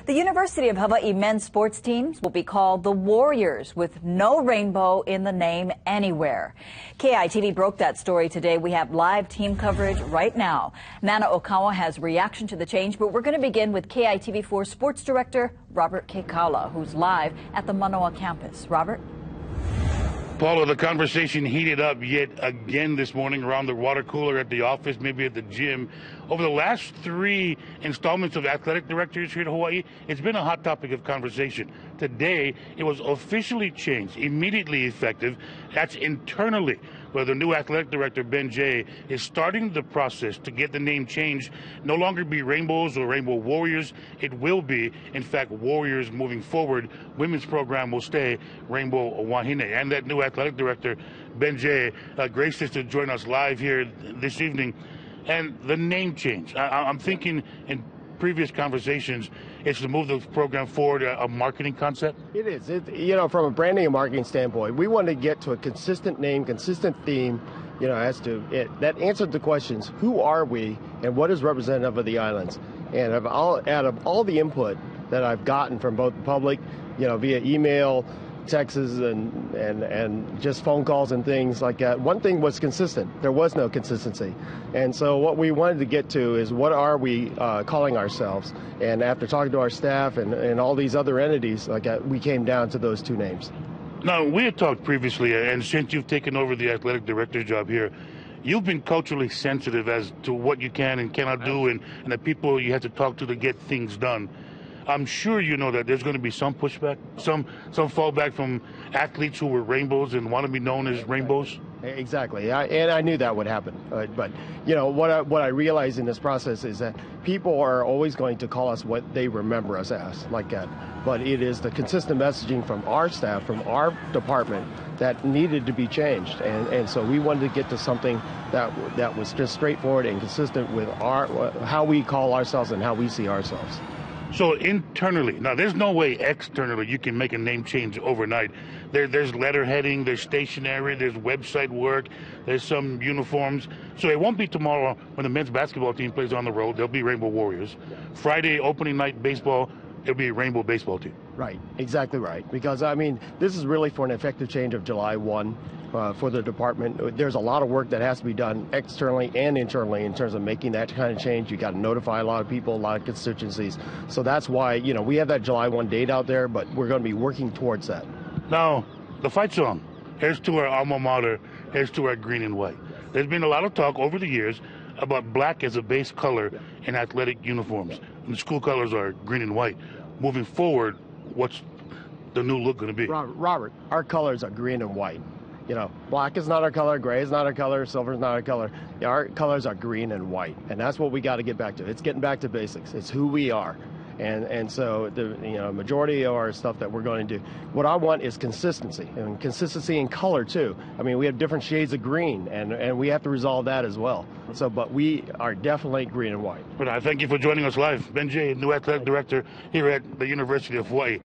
The University of Hawaii men's sports teams will be called the Warriors, with no rainbow in the name anywhere. KITV broke that story today. We have live team coverage right now. Nana Okawa has reaction to the change, but we're going to begin with KITV4 sports director Robert Kekala, who's live at the Manoa campus. Robert? Paula, the conversation heated up yet again this morning around the water cooler at the office, maybe at the gym. Over the last three installments of athletic directors here in Hawaii, it's been a hot topic of conversation. Today, it was officially changed, immediately effective. That's internally, where the new athletic director, Ben Jay, is starting the process to get the name changed. No longer be Rainbows or Rainbow Warriors. It will be, in fact, Warriors moving forward. Women's program will stay Rainbow Wahine. And that new athletic director, Ben Jay, gracious to join us live here this evening. And the name change, I'm thinking in previous conversations, it's to move the program forward, a marketing concept? It is. From a branding and marketing standpoint, we want to get to a consistent name, consistent theme, as to it that answered the questions, who are we and what is representative of the islands? And out of all the input that I've gotten from both the public, via email, texts and just phone calls and things like that. One thing was consistent. There was no consistency. And so what we wanted to get to is what are we calling ourselves? And after talking to our staff and all these other entities, we came down to those two names. Now, we had talked previously, and since you've taken over the athletic director job here, you've been culturally sensitive as to what you can and cannot do and the people you have to talk to get things done. I'm sure you know that there's going to be some pushback, some fallback from athletes who were Rainbows and want to be known as Rainbows. Exactly, and I knew that would happen. But what I realized in this process is that people are always going to call us what they remember us as, like that. But it is the consistent messaging from our staff, from our department, that needed to be changed. And so we wanted to get to something that was just straightforward and consistent with how we call ourselves and how we see ourselves. So internally, now there's no way externally you can make a name change overnight. There's letterheading, there's stationery, there's website work, there's some uniforms. So it won't be tomorrow when the men's basketball team plays on the road, they'll be Rainbow Warriors. Friday, opening night baseball, it'll be a Rainbow baseball team. Right, exactly right. Because, this is really for an effective change of July 1 for the department. There's a lot of work that has to be done externally and internally in terms of making that kind of change. You got to notify a lot of people, a lot of constituencies. So that's why, we have that July 1 date out there, but we're going to be working towards that. Now, the fight song, here's to our alma mater, here's to our green and white. There's been a lot of talk over the years about black as a base color in athletic uniforms. And the school colors are green and white. Moving forward, what's the new look going to be? Robert, our colors are green and white. Black is not our color, gray is not our color, silver is not our color. Our colors are green and white, and that's what we got to get back to. It's getting back to basics. It's who we are. And so the majority of our stuff that we're going to do, what I want is consistency, and consistency in color too. We have different shades of green, and we have to resolve that as well. So, but we are definitely green and white. But I thank you for joining us live. Ben Jay, new athletic director here at the University of Hawaii.